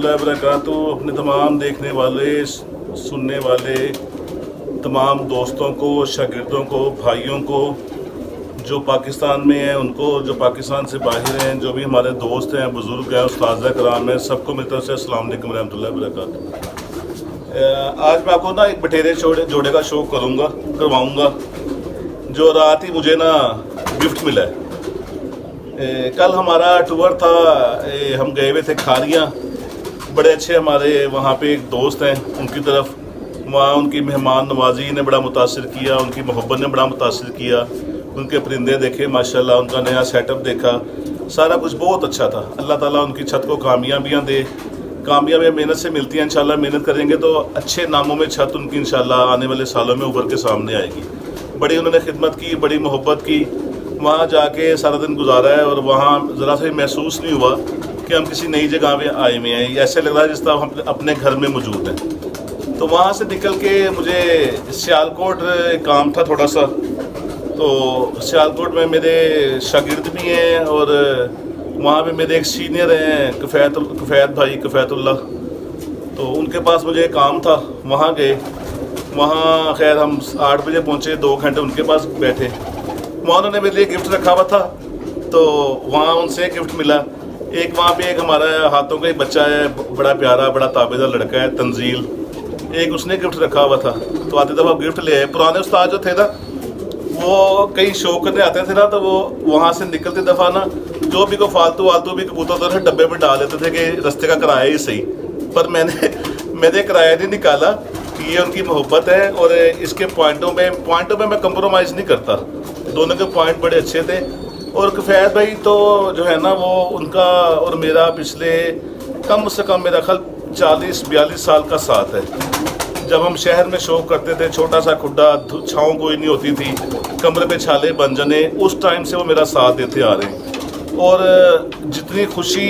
वबरकातुहू। अपने तमाम देखने वाले सुनने वाले तमाम दोस्तों को, शागिर्दों को, भाइयों को जो पाकिस्तान में हैं, उनको जो पाकिस्तान से बाहर हैं, जो भी हमारे दोस्त हैं, बुज़ुर्ग हैं, उस्ताद कराम हैं, सबको मेरी तरफ से अस्सलाम वालेकुम रहमतुल्लाहि वबरकातुहू। आज मैं आपको ना एक बटेरे जोड़े का शो करवाऊँगा जो रात ही मुझे ना गिफ्ट मिला है। कल हमारा टूर था, हम गए हुए थे खारियाँ। बड़े अच्छे हमारे वहाँ पे एक दोस्त हैं, उनकी तरफ वहाँ उनकी मेहमान नवाजी ने बड़ा मुतासिर किया, उनकी मोहब्बत ने बड़ा मुतासिर किया। उनके परिंदे देखे माशाल्लाह, उनका नया सेटअप देखा, सारा कुछ बहुत अच्छा था। अल्लाह ताला उनकी छत को कामयाबियाँ दे। कामयाबियाँ मेहनत से मिलती हैं, इंशाल्लाह मेहनत करेंगे तो अच्छे नामों में छत उनकी इंशाल्लाह आने वाले सालों में उभर के सामने आएगी। बड़ी उन्होंने खिदमत की, बड़ी मोहब्बत की। वहाँ जाके सारा दिन गुजारा है और वहाँ ज़रा सा महसूस नहीं हुआ कि हम किसी नई जगह पे आए हुए हैं। ऐसे लग रहा है जिस तरह हम अपने घर में मौजूद हैं। तो वहाँ से निकल के मुझे सियालकोट काम था थोड़ा सा, तो सियालकोट में मेरे शागिर्द भी हैं और वहाँ पे मेरे एक सीनियर हैं कफ़ैत भाई, कफ़ैतुल्लाह। तो उनके पास मुझे काम था, वहाँ गए। वहाँ खैर हम 8 बजे पहुँचे, 2 घंटे उनके पास बैठे। वहाँ उन्होंने मेरे लिए गिफ्ट रखा हुआ था, तो वहाँ उनसे गिफ्ट मिला। एक वहाँ पे एक हमारा हाथों का ही बच्चा है, बड़ा प्यारा, बड़ा ताबेदार लड़का है, तंजील। एक उसने गिफ्ट रखा हुआ था, तो आते दफ़ा गिफ्ट ले आए। पुराने उस्ताद जो थे ना, वो कहीं शो करने आते थे ना, तो वो वहाँ से निकलते दफ़ा ना जो भी को फालतू भी कबूतर होता था डब्बे में डाल देते थे कि रास्ते का किराया ही सही। पर मैंने किराया नहीं निकाला, ये उनकी मोहब्बत है। और इसके पॉइंटों में मैं कंप्रोमाइज़ नहीं करता। दोनों के पॉइंट बड़े अच्छे थे। और कफ़ैत भाई तो जो है ना, वो उनका और मेरा पिछले कम से कम मेरा ख्याल 40-42 साल का साथ है। जब हम शहर में शो करते थे, छोटा सा खुड्डा, छाँव कोई नहीं होती थी, कमरे पे छाले बन जाने, उस टाइम से वो मेरा साथ देते आ रहे हैं। और जितनी खुशी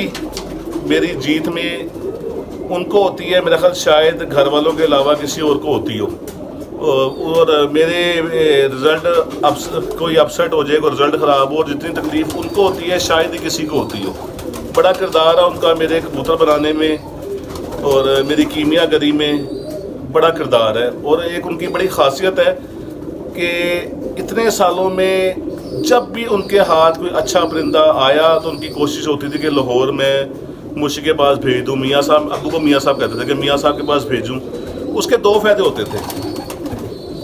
मेरी जीत में उनको होती है, मेरा ख्याल शायद घर वालों के अलावा किसी और को होती हो। और मेरे रिज़ल्ट कोई अपसेट हो जाए, कोई रिज़ल्ट ख़राब हो, और जितनी तकलीफ़ उनको होती है शायद ही किसी को होती हो। बड़ा किरदार है उनका मेरे कबूतर बनाने में और मेरी कीमियागरी में, बड़ा किरदार है। और एक उनकी बड़ी ख़ासियत है कि इतने सालों में जब भी उनके हाथ कोई अच्छा परिंदा आया तो उनकी कोशिश होती थी कि लाहौर में मुंशी के पास भेज दूँ। मियाँ साहब, अबू को मियाँ साहब कहते थे कि मियाँ साहब के पास भेजूँ। उसके 2 फ़ायदे होते थे।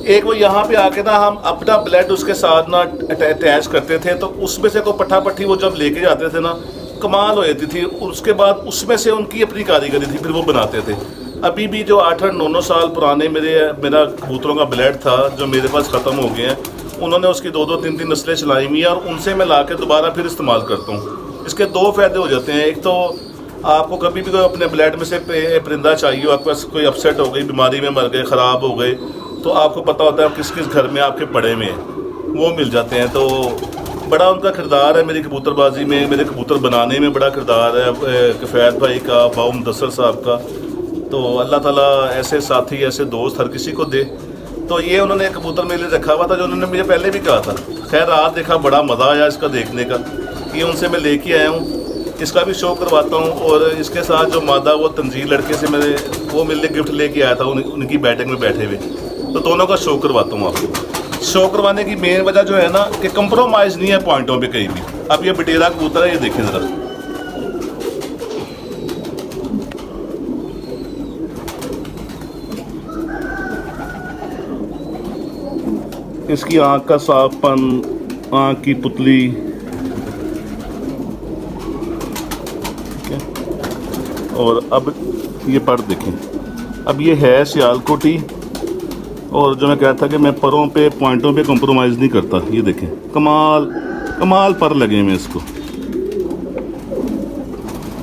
एक वो यहाँ पे आके ना हम अपना ब्लड उसके साथ ना अटैच करते थे, तो उसमें से कोई पट्ठा पट्टी वो जब लेके जाते थे ना, कमाल हो जाती थी। उसके बाद उसमें से उनकी अपनी कारीगरी थी, फिर वो बनाते थे। अभी भी जो 8-8, 9-9 साल पुराने मेरा कबूतरों का ब्लड था जो मेरे पास ख़त्म हो गए हैं, उन्होंने उसकी 2-2, 3-3 नस्लें चलाई हुई हैं और उनसे मैं ला के दोबारा फिर इस्तेमाल करता हूँ। इसके 2 फ़ायदे हो जाते हैं। एक तो आपको कभी भी कोई अपने ब्लड में से परिंदा चाहिए, आपके पास कोई अपसेट हो गई, बीमारी में मर गए, ख़राब हो गए, तो आपको पता होता है किस किस घर में आपके पड़े में हैं, वो मिल जाते हैं। तो बड़ा उनका किरदार है मेरी कबूतरबाजी में, मेरे कबूतर बनाने में बड़ा किरदार है कफ़ैत भाई का, बाऊ मुदस्सर साहब का। तो अल्लाह ताला ऐसे साथी, ऐसे दोस्त हर किसी को दे। तो ये उन्होंने कबूतर मेरे लिए रखा हुआ था, जो उन्होंने मुझे पहले भी कहा था। खैर रात देखा, बड़ा मज़ा आया इसका देखने का। ये उनसे मैं लेके आया हूँ, इसका भी शो करवाता हूँ। और इसके साथ जो मादा, वो तंजील लड़के से वो मेरे लिए गिफ्ट लेके आया था, उनकी बैठक में बैठे हुए। तो दोनों का शो करवाता हूँ आपको। शो करवाने की मेन वजह जो है ना कि कंप्रोमाइज़ नहीं है पॉइंटों पे कहीं भी। अब ये बटेरा कबूतर है, ये देखें ज़रा, इसकी आँख का साफपन, आँख की पुतली, और अब ये पर देखें। अब ये है सियालकोटी, और जो मैं कहता था कि मैं परों पे, पॉइंटों पे कंप्रोमाइज़ नहीं करता। ये देखें, कमाल पर लगे हुए इसको।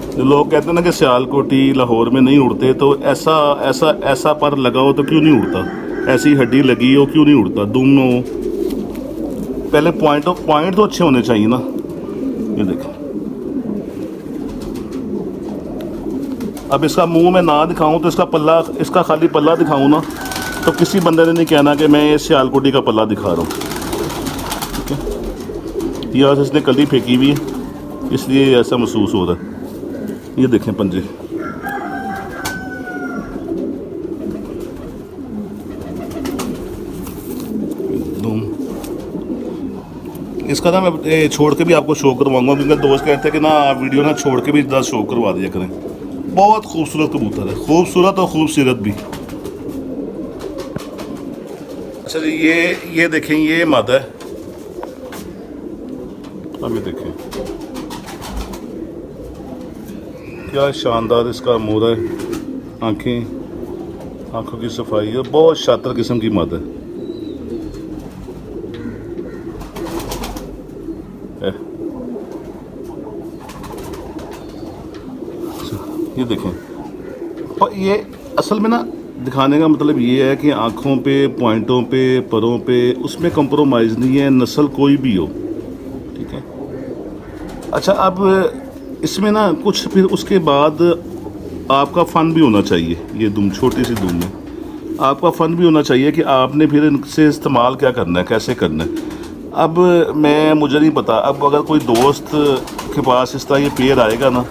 जो लोग कहते हैं ना कि सियालकोटी लाहौर में नहीं उड़ते, तो ऐसा पर लगा हो तो क्यों नहीं उड़ता? ऐसी हड्डी लगी हो क्यों नहीं उड़ता? दोनों पहले पॉइंट तो अच्छे होने चाहिए ना। ये देखें, अब इसका मुंह में ना दिखाऊं तो इसका खाली पल्ला दिखाऊं ना, तो किसी बंदे ने नहीं कहना कि मैं ये सियालकोटी का पल्ला दिखा रहा हूँ। ठीक है, यहाँ से इसने कली फेंकी हुई है, इसलिए ऐसा महसूस हो रहा है। ये देखें पंजे, इसका ना मैं छोड़ के भी आपको शो करवाऊंगा, क्योंकि दोस्त कहते हैं कि ना वीडियो ना छोड़ के भी ज़रा शो करवा दिया करें। बहुत खूबसूरत कबूतर है, खूबसूरत और खूबसूरत भी। अच्छा जी, ये देखें, ये मादा है। अब ये देखें क्या शानदार इसका मोर है, आंखों की सफाई है, बहुत शातिर किस्म की मादा है। ये देखें, और ये असल में ना दिखाने का मतलब ये है कि आँखों पे, पॉइंटों पे, परों पे, उसमें कंप्रोमाइज़ नहीं है, नस्ल कोई भी हो, ठीक है। अच्छा, अब इसमें ना कुछ फिर उसके बाद आपका फ़न भी होना चाहिए। ये दुम, छोटी सी दुम में आपका फ़न भी होना चाहिए कि आपने फिर इनसे इस्तेमाल क्या करना है, कैसे करना है। अब मुझे नहीं पता, अब अगर कोई दोस्त के पास इस तरह ये पेयर आएगा ना,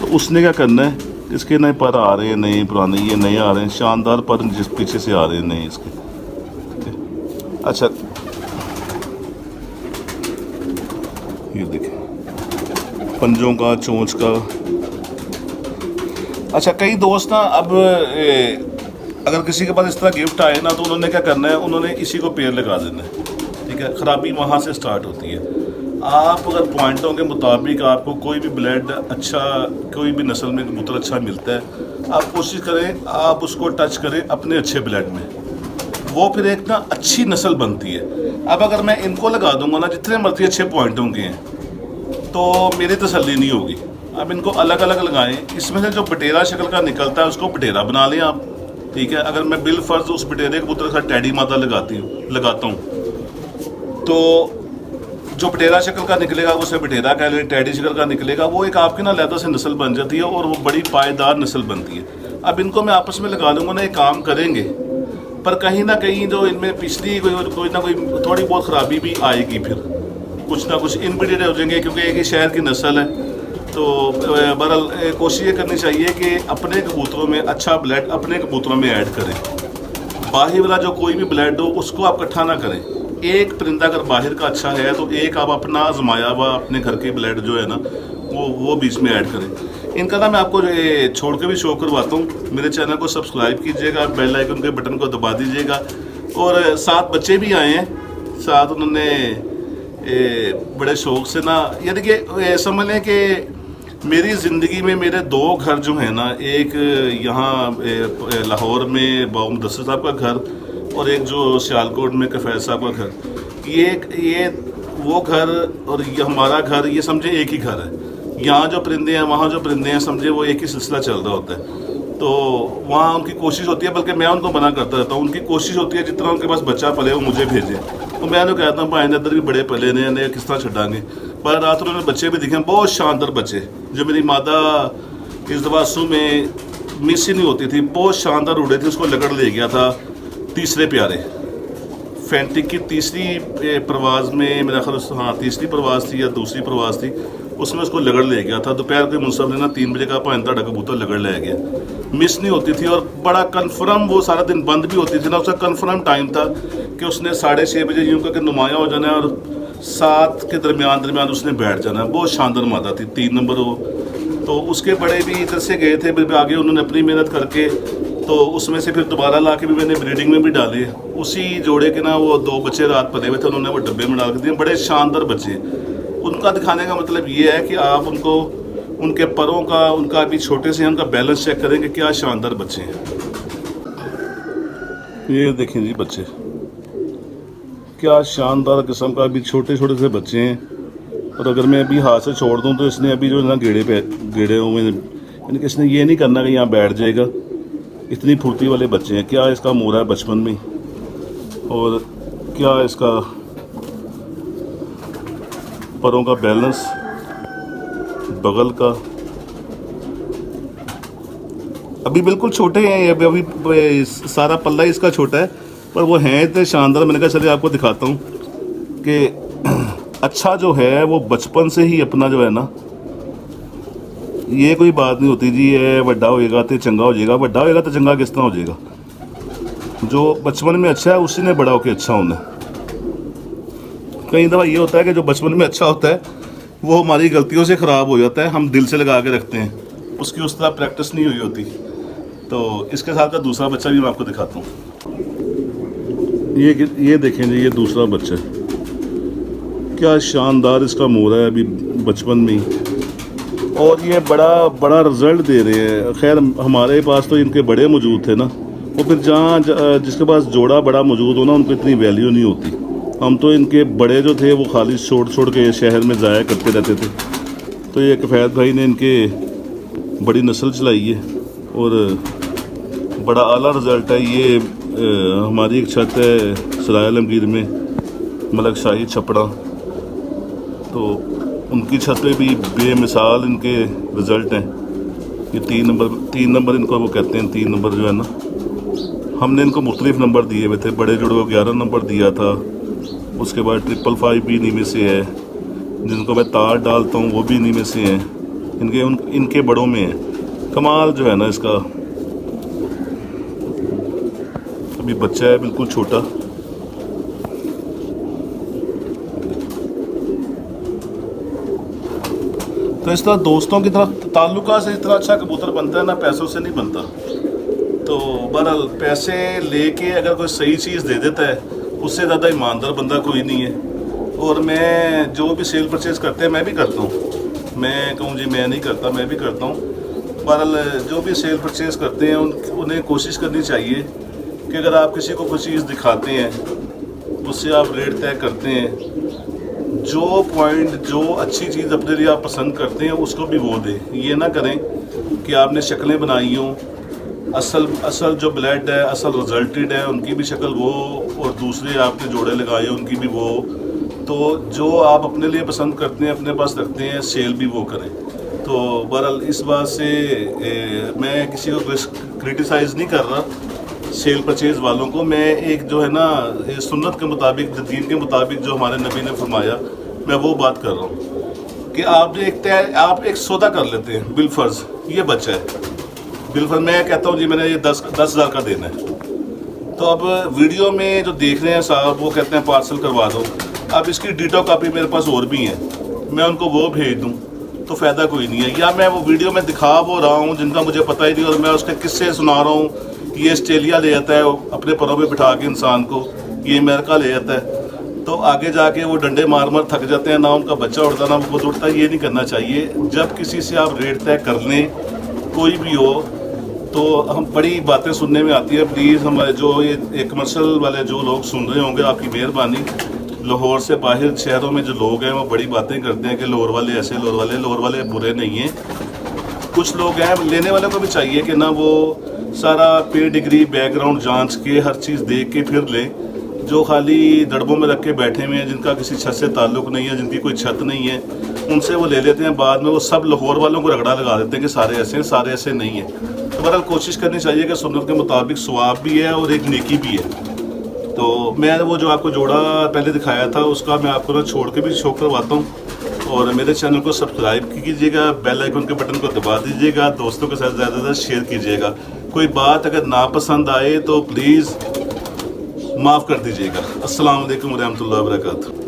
तो उसने क्या करना है, इसके नए पर आ रहे हैं, नए पुराने, ये नए आ रहे हैं, शानदार पर जिस पीछे से आ रहे हैं नए इसके, ठीक है। अच्छा, ये देखें पंजों का, चोंच का। अच्छा, कई दोस्त ना अब अगर किसी के पास इस तरह गिफ्ट आए ना, तो उन्होंने क्या करना है, उन्होंने इसी को पेयर लगा देना है, ठीक है। ख़राबी वहाँ से स्टार्ट होती है। आप अगर पॉइंटों के मुताबिक आपको कोई भी ब्लड अच्छा, कोई भी नस्ल में कबूतर अच्छा मिलता है, आप कोशिश करें आप उसको टच करें अपने अच्छे ब्लड में, वो फिर एक ना अच्छी नस्ल बनती है। अब अगर मैं इनको लगा दूंगा ना, जितने मर्जी अच्छे पॉइंटों के हैं, तो मेरी तसल्ली नहीं होगी। अब इनको अलग अलग लगाएं, इसमें से जो बटेरा शक्ल का निकलता है उसको बटेरा बना लें आप, ठीक है। अगर मैं बिल फर्ज उस बटेरे कबूतर के साथ टैडी मादा लगाता हूँ, तो जो बटेरा शक्ल का निकलेगा उसे बटेरा कह लें, टैडी शक्ल का निकलेगा, वो एक आपकी ना लहदा से नस्ल बन जाती है और वो बड़ी पायदार नस्ल बनती है। अब इनको मैं आपस में लगा लूँगा ना, ये काम करेंगे, पर कहीं ना कहीं जो इनमें पिछली कोई ना कोई थोड़ी बहुत ख़राबी भी आएगी, फिर कुछ ना कुछ इनब्रीड हो जाएंगे, क्योंकि एक ही शहर की नस्ल है। तो बहरहाल कोशिश ये करनी चाहिए कि अपने कबूतरों में अच्छा ब्लड अपने कबूतरों में ऐड करें। बाहर वाला जो कोई भी ब्लड हो उसको आप इकट्ठा ना करें। एक परिंदा अगर बाहर का अच्छा है तो एक आप अपना आजमाया हुआ अपने घर के ब्लड जो है ना, वो बीच में ऐड करें। इनका ना मैं आपको छोड़ के भी शो करवाता हूँ। मेरे चैनल को सब्सक्राइब कीजिएगा, बेल आइकन के बटन को दबा दीजिएगा। और 7 बच्चे भी आए हैं साथ, उन्होंने बड़े शौक से ना, यानी कि समझ लें कि मेरी ज़िंदगी में मेरे 2 घर जो हैं ना, एक यहाँ लाहौर में बाबू मुदस्सिर साहब का घर और एक जो सियालकोट में कफैज़ साहब का घर, ये वो घर और ये हमारा घर, ये समझे एक ही घर है। यहाँ जो परिंदे हैं, वहाँ जो परिंदे हैं, समझे वो एक ही सिलसिला चल रहा होता है। तो वहाँ उनकी कोशिश होती है, बल्कि मैं उनको मना करता रहता हूँ, उनकी कोशिश होती है जितना उनके पास बच्चा पले वो मुझे भेजे। तो मैं तो कहता हूँ भाई इधर भी बड़े पले ने किस तरह छड़ाएंगे। पर रात उन्होंने बच्चे भी दिखे, बहुत शानदार बच्चे। जो मेरी मादा इस दफा में मिस ही नहीं होती थी, बहुत शानदार उड़े थे। उसको लगड़ ले गया था तीसरे प्यारे फैंटिक की तीसरी प्रवास में, मेरा ख्याल हाँ तीसरी प्रवास थी या दूसरी प्रवास थी, उसमें उसको लगड़ ले गया था। दोपहर के मुंसफ ने ना 3 बजे का भाई ਤੁਹਾਡਾ कबूतर लगड़ ले गया, मिस नहीं होती थी। और बड़ा कन्फर्म, वो सारा दिन बंद भी होती थी ना, उसका कन्फर्म टाइम था कि उसने 6:30 बजे यूँ करके नुमाया हो जाना है और 7 के दरमियान उसने बैठ जाना है। बहुत शानदार मादा थी, 3 नंबर हो। तो उसके बड़े भी इधर से गए थे, फिर आगे उन्होंने अपनी मेहनत करके, तो उसमें से फिर दोबारा ला के भी मैंने ब्रीडिंग में भी डाले। उसी जोड़े के ना वो 2 बच्चे रात पले हुए थे, उन्होंने वो डब्बे में डाल के दिए। बड़े शानदार बच्चे। उनका दिखाने का मतलब ये है कि आप उनको, उनके परों का, उनका अभी छोटे से उनका बैलेंस चेक करें कि क्या शानदार बच्चे हैं। ये देखें जी बच्चे, क्या शानदार किस्म का अभी छोटे छोटे से बच्चे हैं। और अगर मैं अभी हाथ से छोड़ दूं तो इसने अभी जो है ना गेड़े हुए, यानी कि इसने ये नहीं करना कि यहाँ बैठ जाएगा। इतनी फुर्ती वाले बच्चे हैं। क्या इसका मोरा है बचपन में, और क्या इसका परों का बैलेंस, बगल का। अभी बिल्कुल छोटे हैं ये, अभी सारा पल्ला ही इसका छोटा है, पर वो हैं इतने शानदार। मैंने कहा चलिए आपको दिखाता हूँ कि अच्छा जो है वो बचपन से ही अपना जो है ना, ये कोई बात नहीं होती जी ये बड़ा होएगा तो चंगा हो जाएगा। बड़ा होएगा तो चंगा किस तरह हो जाएगा? जो बचपन में अच्छा है उसी ने बड़ा होकर अच्छा होना है। कई दफ़ा ये होता है कि जो बचपन में अच्छा होता है वो हमारी गलतियों से ख़राब हो जाता है, हम दिल से लगा के रखते हैं, उसकी उस तरह प्रैक्टिस नहीं हुई होती। तो इसके साथ का दूसरा बच्चा भी मैं आपको दिखाता हूँ। ये देखें जी, ये दूसरा बच्चा क्या शानदार इसका मोर है अभी बचपन में ही, और ये बड़ा रिज़ल्ट दे रहे हैं। खैर हमारे पास तो इनके बड़े मौजूद थे ना, वो फिर जहाँ जिसके पास जोड़ा बड़ा मौजूद हो ना उनको इतनी वैल्यू नहीं होती। हम तो इनके बड़े जो थे वो खाली छोड़ के शहर में ज़ाया करते रहते थे। तो ये कफ़ैत भाई ने इनके बड़ी नस्ल चलाई है और बड़ा आला रिज़ल्ट है। ये हमारी एक छत है सराय आलमगीर में, मलक शाही छपड़ा, तो उनकी छत पे भी बेमिसाल इनके रिज़ल्ट हैं। ये 3 नंबर इनको वो कहते हैं, 3 नंबर जो है ना, हमने इनको मुख्तलिफ नंबर दिए हुए थे। बड़े जोड़े को 11 नंबर दिया था, उसके बाद 555 भी इन्हीं में से है, जिनको मैं तार डालता हूँ वो भी इन्हीं में से हैं। इनके बड़ों में है। कमाल जो है ना इसका, अभी बच्चा है बिल्कुल छोटा। तो इस तरह दोस्तों की तरह ताल्लुका से इतना अच्छा कबूतर बनता है ना, पैसों से नहीं बनता। तो बहरहाल पैसे लेके अगर कोई सही चीज़ दे देता है उससे ज़्यादा ईमानदार बंदा कोई नहीं है। और मैं जो भी सेल परचेज करते हैं मैं भी करता हूँ, मैं कहूँ जी मैं नहीं करता, मैं भी करता हूँ। बहरहाल जो भी सेल परचेज करते हैं उन्हें कोशिश करनी चाहिए कि अगर आप किसी को कोई चीज़ दिखाते हैं उससे आप रेट तय करते हैं, जो अच्छी चीज़ अपने लिए आप पसंद करते हैं उसको भी वो दें। ये ना करें कि आपने शक्लें बनाई हों, असल जो ब्लड है, असल रिजल्टेड है उनकी भी शक्ल वो, और दूसरे आपने जोड़े लगाए उनकी भी वो। तो जो आप अपने लिए पसंद करते हैं अपने पास रखते हैं, सेल भी वो करें। तो बहरहाल इस बात से मैं किसी को क्रिटिसाइज़ नहीं कर रहा सेल परचेज़ वालों को। मैं एक जो है ना सुन्नत के मुताबिक, दीन के मुताबिक जो हमारे नबी ने फरमाया, मैं वो बात कर रहा हूँ कि आप एक सौदा कर लेते हैं बिलफर्ज, ये बच्चा है बिलफर्ज, मैं कहता हूँ जी मैंने ये 10,000 का देना है। तो अब वीडियो में जो देख रहे हैं साहब वो कहते हैं पार्सल करवा दो। अब इसकी डिटो कॉपी मेरे पास और भी है, मैं उनको वो भेज दूँ तो फ़ायदा कोई नहीं है। या मैं वो वीडियो में दिखा वो रहा हूँ जिनका मुझे पता ही नहीं, और मैं उसके किस्से सुना रहा हूँ। ये ऑस्ट्रेलिया ले जाता है अपने परों पे बिठा के इंसान को, ये अमेरिका ले जाता है, तो आगे जाके वो डंडे मार थक जाते हैं, ना उनका बच्चा उड़ता ना वो उड़ता। ये नहीं करना चाहिए। जब किसी से आप रेट तय कर लें, कोई भी हो, तो हम बड़ी बातें सुनने में आती है। प्लीज़ हमारे जो ये कमर्शियल वाले जो लोग सुन रहे होंगे, आपकी मेहरबानी, लाहौर से बाहर शहरों में जो लोग हैं वो बड़ी बातें करते हैं कि लाहौर वाले ऐसे, लाहौर वाले बुरे नहीं हैं। कुछ लोग हैं, लेने वाले को भी चाहिए कि ना वो सारा पे डिग्री बैकग्राउंड जांच के हर चीज़ देख के फिर लें। जो खाली दड़बों में रख के बैठे हुए हैं, जिनका किसी छत से ताल्लुक़ नहीं है, जिनकी कोई छत नहीं है, उनसे वो ले लेते हैं। बाद में वो सब लाहौर वालों को रगड़ा लगा देते हैं कि सारे ऐसे हैं, सारे ऐसे नहीं हैं। तो बहरहाल कोशिश करनी चाहिए कि सुन्नत के मुताबिक सवाब भी है और एक नेकी भी है। तो मैं वो जो आपको जोड़ा पहले दिखाया था उसका मैं आपको ना छोड़ के भी शो करवाता हूँ। और मेरे चैनल को सब्सक्राइब कीजिएगा, बेल आइकन के बटन को दबा दीजिएगा, दोस्तों के साथ ज़्यादा से ज़्यादा शेयर कीजिएगा। कोई बात अगर नापसंद आए तो प्लीज़ माफ़ कर दीजिएगा। अस्सलाम वालेकुम रहमतुल्लाहि व बरकातहू।